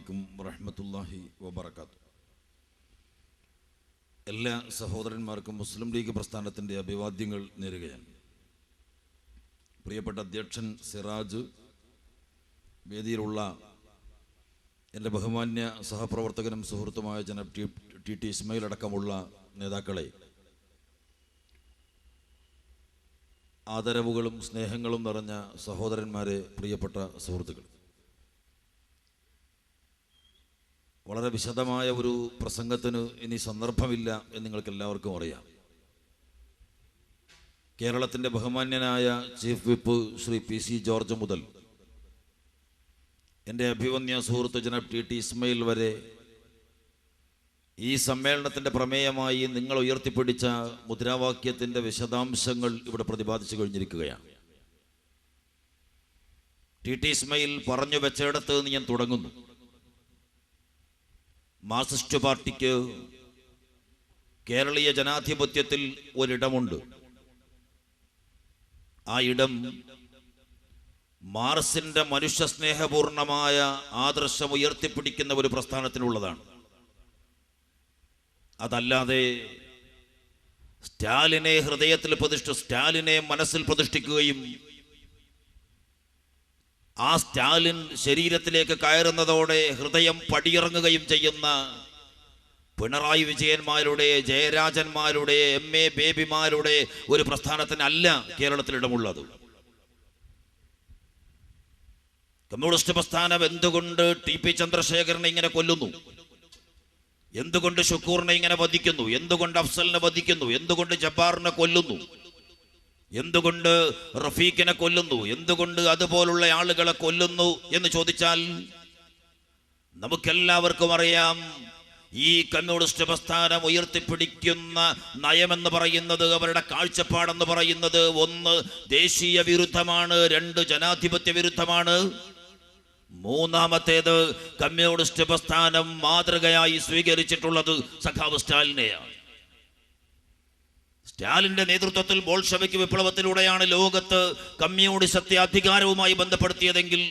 അലൈക്കും വറഹ്മത്തുള്ളാഹി വബറകാതുഹു. എല്ലാ സഹോദരന്മാർക്കും മുസ്ലിം ലീഗ് പ്രസ്ഥാനത്തിൻ്റെ അഭിവാദ്യങ്ങൾ നേരുകയാണ്. പ്രിയപ്പെട്ട അധ്യക്ഷൻ സിറാജ്, വേദിയിലുള്ള എൻ്റെ ബഹുമാന്യ സഹപ്രവർത്തകനും സുഹൃത്തുമായ ജനാബ് ടി ഇസ്മായിൽ അടക്കമുള്ള നേതാക്കളെ, ആദരവുകളും സ്നേഹങ്ങളും നിറഞ്ഞ സഹോദരന്മാരെ, പ്രിയപ്പെട്ട സുഹൃത്തുക്കൾ, വളരെ വിശദമായ ഒരു പ്രസംഗത്തിന് ഇനി സന്ദർഭമില്ല എന്ന് നിങ്ങൾക്ക് എല്ലാവർക്കും അറിയാം. കേരളത്തിൻ്റെ ബഹുമാന്യനായ chief whip Shri PC George മുതൽ എൻ്റെ അഭിവന്യ സുഹൃത്ത് ജനാബ് ടി ഇസ്മായിൽ വരെ ഈ സമ്മേളനത്തിൻ്റെ പ്രമേയമായി നിങ്ങൾ ഉയർത്തിപ്പിടിച്ച മുദ്രാവാക്യത്തിൻ്റെ വിശദാംശങ്ങൾ ഇവിടെ പ്രതിപാദിച്ചു കഴിഞ്ഞിരിക്കുകയാണ്. ടി ഇസ്മായിൽ പറഞ്ഞു വെച്ചിടത്ത് നിന്ന് ഞാൻ തുടങ്ങുന്നു. മാർക്സിസ്റ്റ് പാർട്ടിക്ക് കേരളീയ ജനാധിപത്യത്തിൽ ഒരിടമുണ്ട്. ആ ഇടം മാർക്സിന്റെ മനുഷ്യസ്നേഹപൂർണമായ ആദർശം ഉയർത്തിപ്പിടിക്കുന്ന ഒരു പ്രസ്ഥാനത്തിനുള്ളതാണ്. അതല്ലാതെ സ്റ്റാലിനെ മനസ്സിൽ പ്രതിഷ്ഠിക്കുകയും ആ സ്റ്റാലിൻ ശരീരത്തിലേക്ക് കയറുന്നതോടെ ഹൃദയം പടിയിറങ്ങുകയും ചെയ്യുന്ന പിണറായി വിജയന്മാരുടെ, ജയരാജന്മാരുടെ, MA ബേബിമാരുടെ ഒരു പ്രസ്ഥാനത്തിനല്ല കേരളത്തിലിടമുള്ളത്. കമ്മ്യൂണിസ്റ്റ് പ്രസ്ഥാനം എന്തുകൊണ്ട് TP ചന്ദ്രശേഖരനെ ഇങ്ങനെ കൊല്ലുന്നു, എന്തുകൊണ്ട് ഷുക്കൂറിനെ ഇങ്ങനെ വധിക്കുന്നു, എന്തുകൊണ്ട് അഫ്സലിനെ വധിക്കുന്നു, എന്തുകൊണ്ട് ജബ്ബാറിനെ കൊല്ലുന്നു, എന്തുകൊണ്ട് റഫീഖിനെ കൊല്ലുന്നു, എന്തുകൊണ്ട് അതുപോലുള്ള ആളുകളെ കൊല്ലുന്നു എന്ന് ചോദിച്ചാൽ നമുക്കെല്ലാവർക്കും അറിയാം. ഈ കമ്മ്യൂണിസ്റ്റ് പ്രസ്ഥാനം ഉയർത്തിപ്പിടിക്കുന്ന നയമെന്ന് പറയുന്നത്, അവരുടെ കാഴ്ചപ്പാടെന്ന് പറയുന്നത്, 1 ദേശീയ വിരുദ്ധമാണ്, 2 ജനാധിപത്യ വിരുദ്ധമാണ്, 3ാമത്തേത് കമ്മ്യൂണിസ്റ്റ് പ്രസ്ഥാനം മാതൃകയായി സ്വീകരിച്ചിട്ടുള്ളത് സഖാവ് സ്റ്റാലിനെയാണ്. സ്റ്റാലിന്റെ നേതൃത്വത്തിൽ ബോൾഷെവിക് വിപ്ലവത്തിലൂടെയാണ് ലോകത്ത് കമ്മ്യൂണിസത്തെ അധികാരവുമായി ബന്ധപ്പെടുത്തിയതെങ്കിൽ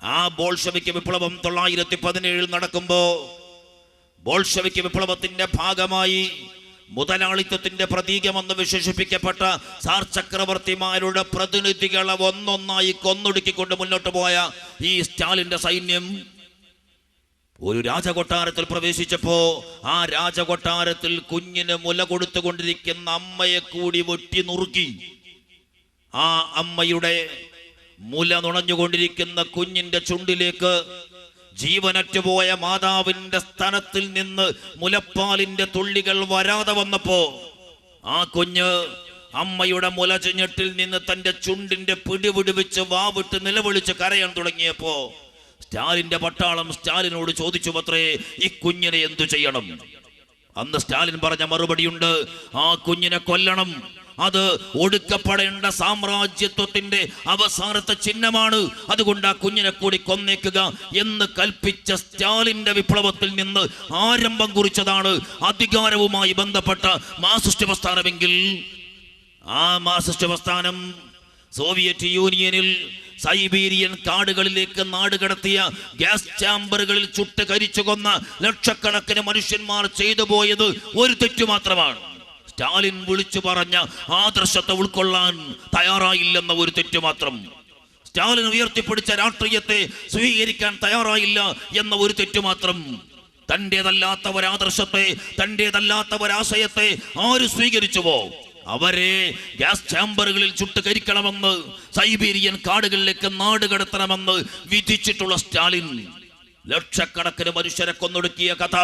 ആ ബോൾഷെവിക് വിപ്ലവം 1917 നടക്കുമ്പോൾ ബോൾഷെവിക് വിപ്ലവത്തിന്റെ ഭാഗമായി മുതലാളിത്തത്തിന്റെ പ്രതീകമെന്ന് വിശേഷിപ്പിക്കപ്പെട്ട സാർ ചക്രവർത്തിമാരുടെ പ്രതിനിധികളെ ഒന്നൊന്നായി കൊന്നൊടുക്കിക്കൊണ്ട് മുന്നോട്ട് പോയ ഈ സ്റ്റാലിന്റെ സൈന്യം ഒരു രാജകൊട്ടാരത്തിൽ പ്രവേശിച്ചപ്പോ ആ രാജകൊട്ടാരത്തിൽ കുഞ്ഞിന് മുല കൊടുത്തുകൊണ്ടിരിക്കുന്ന അമ്മയെ കൂടി വെട്ടി നുറുക്കി. ആ അമ്മയുടെ മുല നുണഞ്ഞുകൊണ്ടിരിക്കുന്ന കുഞ്ഞിന്റെ ചുണ്ടിലേക്ക് ജീവനറ്റുപോയ മാതാവിന്റെ സ്തനത്തിൽ നിന്ന് മുലപ്പാലിന്റെ തുള്ളികൾ വരാതെ വന്നപ്പോ ആ കുഞ്ഞ് അമ്മയുടെ മുലചഞ്ഞെട്ടിൽ നിന്ന് തന്റെ ചുണ്ടിന്റെ പിടിവിടുവിച്ച് വാവിട്ട് നിലവിളിച്ച് കരയാൻ തുടങ്ങിയപ്പോ സ്റ്റാലിന്റെ പട്ടാളം സ്റ്റാലിനോട് ചോദിച്ചു അത്രേ, ഈ കുഞ്ഞിനെ എന്തു ചെയ്യണം? അന്ന് സ്റ്റാലിൻ പറഞ്ഞ മറുപടിയുണ്ട്, ആ കുഞ്ഞിനെ കൊല്ലണം, അത് ഒടുക്കപ്പെടേണ്ട സാമ്രാജ്യത്വത്തിന്റെ അവസാനത്തെ ചിഹ്നമാണ്, അതുകൊണ്ട് ആ കുഞ്ഞിനെ കൂടി കൊന്നേക്കുക എന്ന് കൽപ്പിച്ച സ്റ്റാലിന്റെ വിപ്ലവത്തിൽ നിന്ന് ആരംഭം കുറിച്ചതാണ് അധികാരവുമായി ബന്ധപ്പെട്ട മാർക്സിസ്റ്റ് പ്രസ്ഥാനമെങ്കിൽ ആ മാർക്സിസ്റ്റ് പ്രസ്ഥാനം സോവിയറ്റ് യൂണിയനിൽ സൈബീരിയൻ കാടുകളിലേക്ക് നാടുകടത്തിയ ഗ്യാസ് ചാമ്പറുകളിൽ ചുട്ട് കരിച്ചു കൊന്ന ലക്ഷക്കണക്കിന് മനുഷ്യന്മാർ ചെയ്തു പോയത് ഒരു തെറ്റു മാത്രമാണ്. സ്റ്റാലിൻ വിളിച്ചു പറഞ്ഞ ആദർശത്തെ ഉൾക്കൊള്ളാൻ തയ്യാറായില്ലെന്ന ഒരു തെറ്റു മാത്രം. സ്റ്റാലിൻ ഉയർത്തിപ്പിടിച്ച രാഷ്ട്രീയത്തെ സ്വീകരിക്കാൻ തയ്യാറായില്ല എന്ന ഒരു തെറ്റു മാത്രം. തൻ്റേതല്ലാത്ത ഒരാദർശത്തെ, തൻ്റേതല്ലാത്ത ഒരാശയത്തെ ആര് സ്വീകരിച്ചുവോ അവരെ ഗ്യാസ് ചാമ്പറുകളിൽ ചുട്ട് കരിക്കണമെന്ന്, സൈബീരിയൻ കാടുകളിലേക്ക് നാട് കടത്തണമെന്ന് വിധിച്ചിട്ടുള്ള സ്റ്റാലിൻ ലക്ഷക്കണക്കിന് മനുഷ്യരെ കൊന്നൊടുക്കിയ കഥ,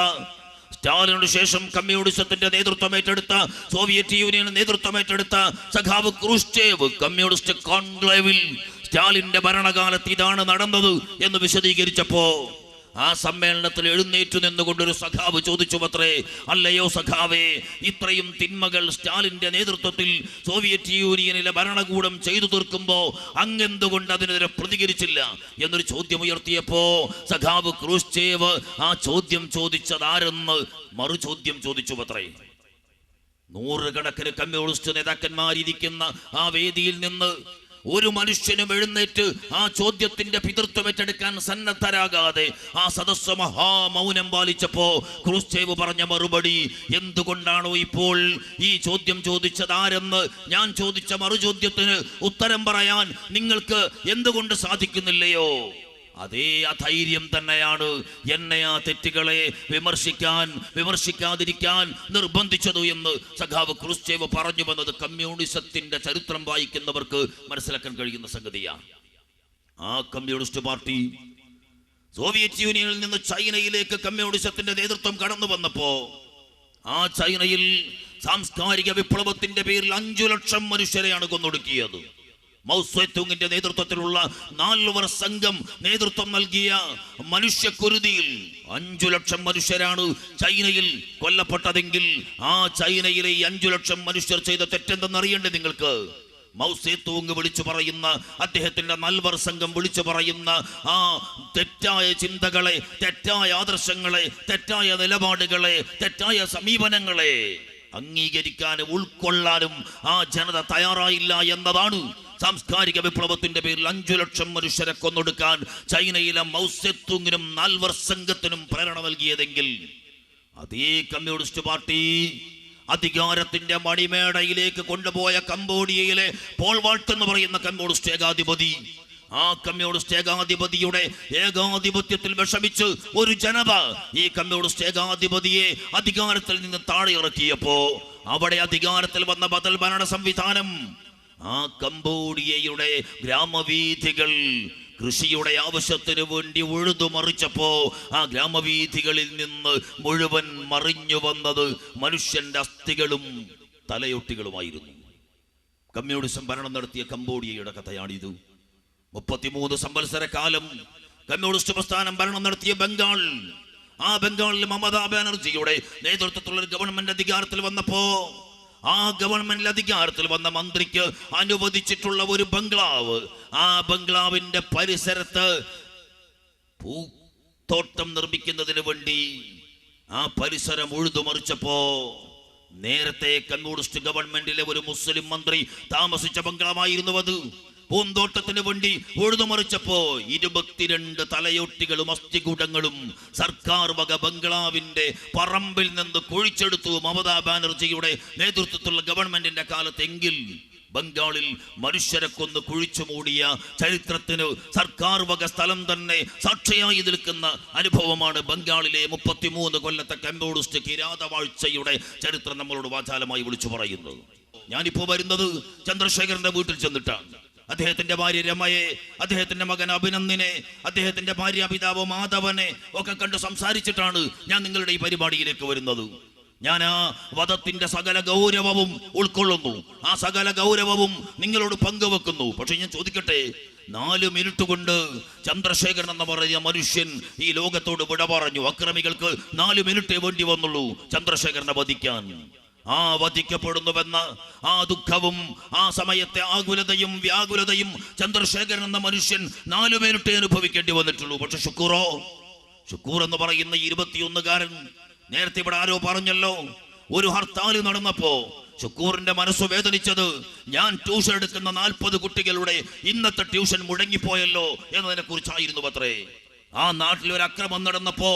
സ്റ്റാലിനു ശേഷം കമ്മ്യൂണിസത്തിന്റെ നേതൃത്വം ഏറ്റെടുത്ത, സോവിയറ്റ് യൂണിയൻ നേതൃത്വം ഏറ്റെടുത്ത സഖാവ് ക്രൂഷ്ചേവ് കമ്മ്യൂണിസ്റ്റ് കോൺക്ലേവിൽ സ്റ്റാലിന്റെ ഭരണകാലത്ത് ഇതാണ് നടന്നത് എന്ന് വിശദീകരിച്ചപ്പോ ആ സമ്മേളനത്തിൽ എഴുന്നേറ്റു നിന്നുകൊണ്ടൊരു സഖാവ് ചോദിച്ചു അത്രേ, അല്ലയോ സഖാവേ, ഇത്രയും തിന്മകൾ സ്റ്റാലിന്റെ നേതൃത്വത്തിൽ സോവിയറ്റ് യൂണിയനിലെ ഭരണകൂടം ചെയ്തു തീർക്കുമ്പോ അങ്ങെന്തുകൊണ്ട് അതിനെതിരെ പ്രതികരിച്ചില്ല എന്നൊരു ചോദ്യം ഉയർത്തിയപ്പോ സഖാവ് ക്രൂഷ്ചേവ് ആ ചോദ്യം ചോദിച്ചതാരെന്ന് മറു ചോദ്യം ചോദിച്ചു അത്രേ. 100 കണക്കിന് കമ്മ്യൂണിസ്റ്റ് നേതാക്കന്മാരിരിക്കുന്ന ആ വേദിയിൽ നിന്ന് ഒരു മനുഷ്യനും എഴുന്നേറ്റ് ആ ചോദ്യത്തിന്റെ പിതൃത്വം ഏറ്റെടുക്കാൻ സന്നദ്ധരാകാതെ ആ സദസ്സ് മഹാമൗനം പാലിച്ചപ്പോ ക്രൂസ്ചേവ് പറഞ്ഞ മറുപടി, എന്തുകൊണ്ടാണോ ഇപ്പോൾ ഈ ചോദ്യം ചോദിച്ചത് ആരെന്ന് ഞാൻ ചോദിച്ച മറുചോദ്യത്തിന് ഉത്തരം പറയാൻ നിങ്ങൾക്ക് എന്തുകൊണ്ട് സാധിക്കുന്നില്ലയോ? അതേ അധൈര്യം തന്നെയാണ് എന്നെ ആ തെറ്റുകളെ വിമർശിക്കാതിരിക്കാൻ നിർബന്ധിച്ചതു എന്ന് സഖാവ് ക്രൂസ്ചേവ് പറഞ്ഞു വന്നത് കമ്മ്യൂണിസത്തിന്റെ ചരിത്രം വായിക്കുന്നവർക്ക് മനസ്സിലാക്കാൻ കഴിയുന്ന സംഗതിയാണ്. ആ കമ്മ്യൂണിസ്റ്റ് പാർട്ടി സോവിയറ്റ് യൂണിയനിൽ നിന്ന് ചൈനയിലേക്ക് കമ്മ്യൂണിസത്തിന്റെ നേതൃത്വം കടന്നു വന്നപ്പോ ആ ചൈനയിൽ സാംസ്കാരിക വിപ്ലവത്തിന്റെ പേരിൽ 5 ലക്ഷം മനുഷ്യരെയാണ് കൊന്നൊടുക്കിയത്. മൗസേത്തുങ്ങിന്റെ നേതൃത്വത്തിലുള്ള 4 സംഘം നേതൃത്വം നൽകിയ മനുഷ്യക്കുരുതിയിൽ 5 ലക്ഷം മനുഷ്യരാണ് ചൈനയിൽ കൊല്ലപ്പെട്ടതെങ്കിൽ ആ ചൈനയിലെ 5 ലക്ഷം മനുഷ്യർ ചെയ്ത തെറ്റെന്തെന്നറിയണ്ടേ നിങ്ങൾക്ക്? മൗസേത്തുങ് വിളിച്ചു പറയുന്ന, അദ്ദേഹത്തിന്റെ 4 സംഘം വിളിച്ചു പറയുന്ന ആ തെറ്റായ ചിന്തകളെ, തെറ്റായ ആദർശങ്ങളെ, തെറ്റായ നിലപാടുകളെ, തെറ്റായ സമീപനങ്ങളെ അംഗീകരിക്കാനും ഉൾക്കൊള്ളാനും ആ ജനത തയ്യാറായില്ല എന്നതാണ് സാംസ്കാരിക വിപ്ലവത്തിന്റെ പേരിൽ 5 ലക്ഷം മനുഷ്യരെ കൊന്നൊടുക്കാൻ ചൈനയിലെ മൗസേത്തുങ്ങിനും 4 സംഘത്തിനും പ്രേരണ നൽകിയതെങ്കിൽ അതേ കമ്മ്യൂണിസ്റ്റ് പാർട്ടി അധികാരത്തിന്റെ മണിമേടയിലേക്ക് കൊണ്ടുപോയ കംബോഡിയയിലെ പോൾ വാൾട്ട് എന്ന് പറയുന്ന കമ്മ്യൂണിസ്റ്റ് ഏകാധിപതി, ആ കമ്മ്യൂണിസ്റ്റ് ഏകാധിപതിയുടെ ഏകാധിപത്യത്തിൽ വിഷമിച്ച് ഒരു ജനത ഈ കമ്മ്യൂണിസ്റ്റ് ഏകാധിപതിയെ അധികാരത്തിൽ നിന്ന് താഴെ ഇറക്കിയപ്പോ അവിടെ അധികാരത്തിൽ വന്ന ബദൽ ഭരണ സംവിധാനം ആ കംബോഡിയയുടെ ഗ്രാമവീഥികൾ കൃഷിയുടെ ആവശ്യത്തിന് വേണ്ടി ഉഴുതുമറിച്ചപ്പോ ആ ഗ്രാമവീഥികളിൽ നിന്ന് മുഴുവൻ മറിഞ്ഞു വന്നത് മനുഷ്യന്റെ അസ്ഥികളും തലയൊട്ടികളുമായിരുന്നു. കമ്മ്യൂണിസം ഭരണം നടത്തിയ കംബോഡിയയുടെ കഥയാണിത്. 33 സംവത്സര കാലം കമ്മ്യൂണിസ്റ്റ് പ്രസ്ഥാനം ഭരണം നടത്തിയ ബംഗാൾ, ആ ബംഗാളിൽ മമതാ ബാനർജിയുടെ നേതൃത്വത്തിലുള്ള ഗവൺമെന്റ് അധികാരത്തിൽ വന്നപ്പോ ആ ഗവൺമെന്റിൽ അധികാരത്തിൽ വന്ന മന്ത്രിക്ക് അനുവദിച്ചിട്ടുള്ള ഒരു ബംഗ്ലാവ്, ആ ബംഗ്ലാവിന്റെ പരിസരത്ത് പൂത്തോട്ടം നിർമ്മിക്കുന്നതിന് വേണ്ടി ആ പരിസരം ഉഴുതുമറിച്ചപ്പോ നേരത്തെ കമ്മ്യൂണിസ്റ്റ് ഗവൺമെന്റിലെ ഒരു മുസ്ലിം മന്ത്രി താമസിച്ച ബംഗ്ലാവായിരുന്നു അത്. പൂന്തോട്ടത്തിന് വേണ്ടി ഉഴുതുമറിച്ചപ്പോ 22 തലയൊട്ടികളും അസ്ഥികൂടങ്ങളും സർക്കാർ വക ബംഗ്ലാവിന്റെ പറമ്പിൽ നിന്ന് കുഴിച്ചെടുത്തു മമതാ ബാനർജിയുടെ നേതൃത്വത്തിലുള്ള ഗവൺമെന്റിന്റെ കാലത്തെങ്കിൽ ബംഗാളിൽ മനുഷ്യരെ കൊന്ന് കുഴിച്ചു മൂടിയ ചരിത്രത്തിന് സർക്കാർ വക സ്ഥലം തന്നെ സാക്ഷിയായി നിൽക്കുന്ന അനുഭവമാണ് ബംഗാളിലെ 33 കൊല്ലത്തെ കമ്മ്യൂണിസ്റ്റ് കിരാതവാഴ്ചയുടെ ചരിത്രം നമ്മളോട് വാചാലമായി വിളിച്ചു പറയുന്നത്. ഞാനിപ്പോ വരുന്നത് ചന്ദ്രശേഖരന്റെ വീട്ടിൽ ചെന്നിട്ടാണ്. അദ്ദേഹത്തിന്റെ ഭാര്യ രമയെ, അദ്ദേഹത്തിന്റെ മകൻ അഭിനന്ദിനെ, അദ്ദേഹത്തിന്റെ ഭാര്യ പിതാവ് മാധവനെ ഒക്കെ കണ്ട് സംസാരിച്ചിട്ടാണ് ഞാൻ നിങ്ങളുടെ ഈ പരിപാടിയിലേക്ക് വരുന്നത്. ഞാൻ ആ വധത്തിന്റെ സകല ഗൗരവവും ഉൾക്കൊള്ളുന്നു, ആ സകല ഗൗരവവും നിങ്ങളോട് പങ്കുവെക്കുന്നു. പക്ഷെ ഞാൻ ചോദിക്കട്ടെ, 4 മിനിറ്റ് കൊണ്ട് ചന്ദ്രശേഖരൻ എന്ന് പറയുന്ന മനുഷ്യൻ ഈ ലോകത്തോട് വിട പറഞ്ഞു. അക്രമികൾക്ക് 4 മിനിറ്റേ വേണ്ടി വന്നുള്ളൂ ചന്ദ്രശേഖരനെ വധിക്കാൻ. ആ വധിക്കപ്പെടുന്നുവെന്ന ആ ദുഃഖവും ആ സമയത്തെ ആകുലതയും വ്യാകുലതയും ചന്ദ്രശേഖരൻ എന്ന മനുഷ്യൻ 4 മിനിറ്റേ അനുഭവിക്കേണ്ടി വന്നിട്ടുള്ളൂ. പക്ഷെ ഷുക്കൂർ എന്ന് പറയുന്ന 21-കാരൻ, നേരത്തെ ഇവിടെ ആരോ പറഞ്ഞല്ലോ, ഒരു ഹർത്താൽ നടന്നപ്പോ ഷുക്കൂറിന്റെ മനസ്സ് വേദനിച്ചത് ഞാൻ ട്യൂഷൻ എടുക്കുന്ന 40 കുട്ടികളുടെ ഇന്നത്തെ ട്യൂഷൻ മുടങ്ങിപ്പോയല്ലോ എന്നതിനെ കുറിച്ചായിരുന്നു അത്രേ. ആ നാട്ടിൽ ഒരു അക്രമം നടന്നപ്പോ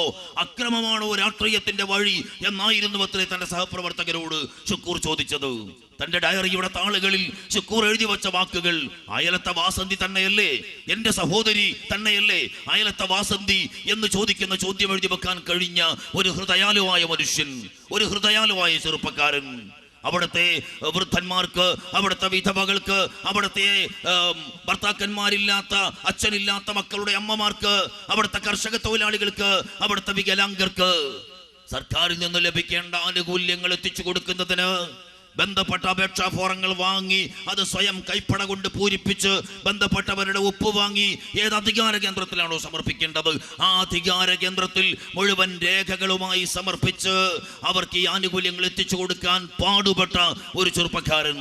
അക്രമമാണോ രാഷ്ട്രീയത്തിന്റെ വഴി എന്നായിരുന്നു അത്രേ തന്റെ സഹപ്രവർത്തകരോട് ഷുക്കൂർ ചോദിച്ചത്. തന്റെ ഡയറിയുടെ താളുകളിൽ ഷുക്കൂർ എഴുതി വെച്ച വാക്കുകൾ, അയലത്തെ വാസന്തി തന്നെയല്ലേ, എന്റെ സഹോദരി തന്നെയല്ലേ അയലത്തെ വാസന്തി എന്ന് ചോദിക്കുന്ന ചോദ്യം എഴുതി വെക്കാൻ കഴിഞ്ഞ ഒരു ഹൃദയാലുവായ മനുഷ്യൻ, ഒരു ഹൃദയാലുവായ ചെറുപ്പക്കാരൻ. അവിടുത്തെ വൃദ്ധന്മാർക്ക്, അവിടുത്തെ വിധവകൾക്ക്, അവിടുത്തെ ഭർത്താക്കന്മാരില്ലാത്ത, അച്ഛനില്ലാത്ത മക്കളുടെ അമ്മമാർക്ക്, അവിടുത്തെ കർഷക തൊഴിലാളികൾക്ക്, അവിടുത്തെ വികലാംഗർക്ക് സർക്കാരിൽ നിന്ന് ലഭിക്കേണ്ട ആനുകൂല്യങ്ങൾ എത്തിച്ചു കൊടുക്കുന്നതിന് ബന്ധപ്പെട്ട അപേക്ഷാ ഫോറങ്ങൾ വാങ്ങി അത് സ്വയം കൈപ്പട കൊണ്ട് പൂരിപ്പിച്ച് ബന്ധപ്പെട്ടവരുടെ ഒപ്പ് വാങ്ങി ഏത് അധികാര കേന്ദ്രത്തിലാണോ സമർപ്പിക്കേണ്ടത് ആ അധികാര കേന്ദ്രത്തിൽ മുഴുവൻ രേഖകളുമായി സമർപ്പിച്ച് അവർക്ക് ഈ ആനുകൂല്യങ്ങൾ എത്തിച്ചു കൊടുക്കാൻ പാടുപെട്ട ഒരു ചെറുപ്പക്കാരൻ.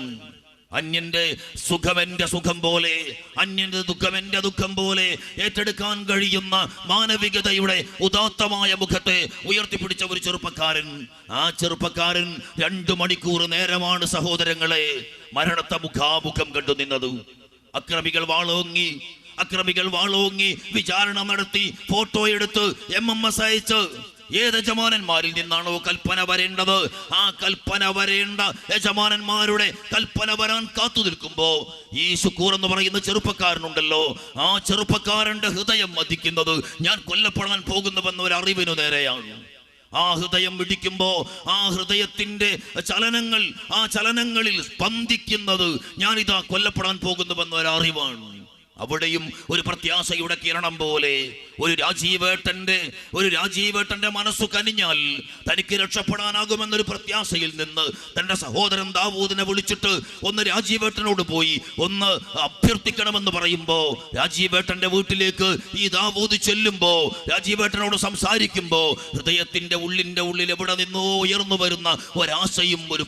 അന്യന്റെ സുഖം എന്റെ സുഖം പോലെ, അന്യന്റെ ദുഃഖം എന്റെ ദുഃഖം പോലെ ഏറ്റെടുക്കാൻ കഴിയുന്ന മാനവികതയുടെ ഉദാത്തമായ മുഖത്തെ ഉയർത്തിപ്പിടിച്ച ഒരു ചെറുപ്പക്കാരൻ. ആ ചെറുപ്പക്കാരൻ 2 മണിക്കൂർ നേരമാണ് സഹോദരങ്ങളെ മരണത്തെ മുഖാമുഖം കണ്ടു നിന്നത്. അക്രമികൾ വാളോങ്ങി വിചാരണ നടത്തി, ഫോട്ടോ എടുത്ത് MMS അയച്ച് ഏത് യജമാനന്മാരിൽ നിന്നാണോ കൽപ്പന വരേണ്ടത്, ആ കൽപ്പന വരേണ്ട യജമാനന്മാരുടെ കൽപ്പന വരാൻ കാത്തു നിൽക്കുമ്പോ ഈ ശുക്കൂർ എന്ന് പറയുന്ന ചെറുപ്പക്കാരനുണ്ടല്ലോ, ആ ചെറുപ്പക്കാരന്റെ ഹൃദയം മതിക്കുന്നത് ഞാൻ കൊല്ലപ്പെടാൻ പോകുന്നുവെന്ന ഒരു അറിവിനു നേരെയാണ്. ആ ഹൃദയം ഇടിക്കുമ്പോ ആ ഹൃദയത്തിന്റെ ചലനങ്ങളിൽ സ്പന്ദിക്കുന്നത് ഞാനിതാ കൊല്ലപ്പെടാൻ പോകുന്നുവെന്ന ഒരു അറിവാണ്. അവിടെയും ഒരു പ്രത്യാശയുടെ കിരണം പോലെ ഒരു രാജീവേട്ടന്റെ മനസ്സു കനിഞ്ഞാൽ തനിക്ക് രക്ഷപ്പെടാനാകുമെന്നൊരു പ്രത്യാശയിൽ നിന്ന് തന്റെ സഹോദരൻ ദാവൂദിനെ വിളിച്ചിട്ട് ഒന്ന് രാജീവേട്ടനോട് പോയി ഒന്ന് അഭ്യർത്ഥിക്കണമെന്ന് പറയുമ്പോ, രാജീവേട്ടന്റെ വീട്ടിലേക്ക് ഈ ദാവൂദ് ചെല്ലുമ്പോ, രാജീവേട്ടനോട് സംസാരിക്കുമ്പോ ഹൃദയത്തിന്റെ ഉള്ളിൽ എവിടെ നിന്നോ ഉയർന്നു വരുന്ന ഒരാശയും ഒരു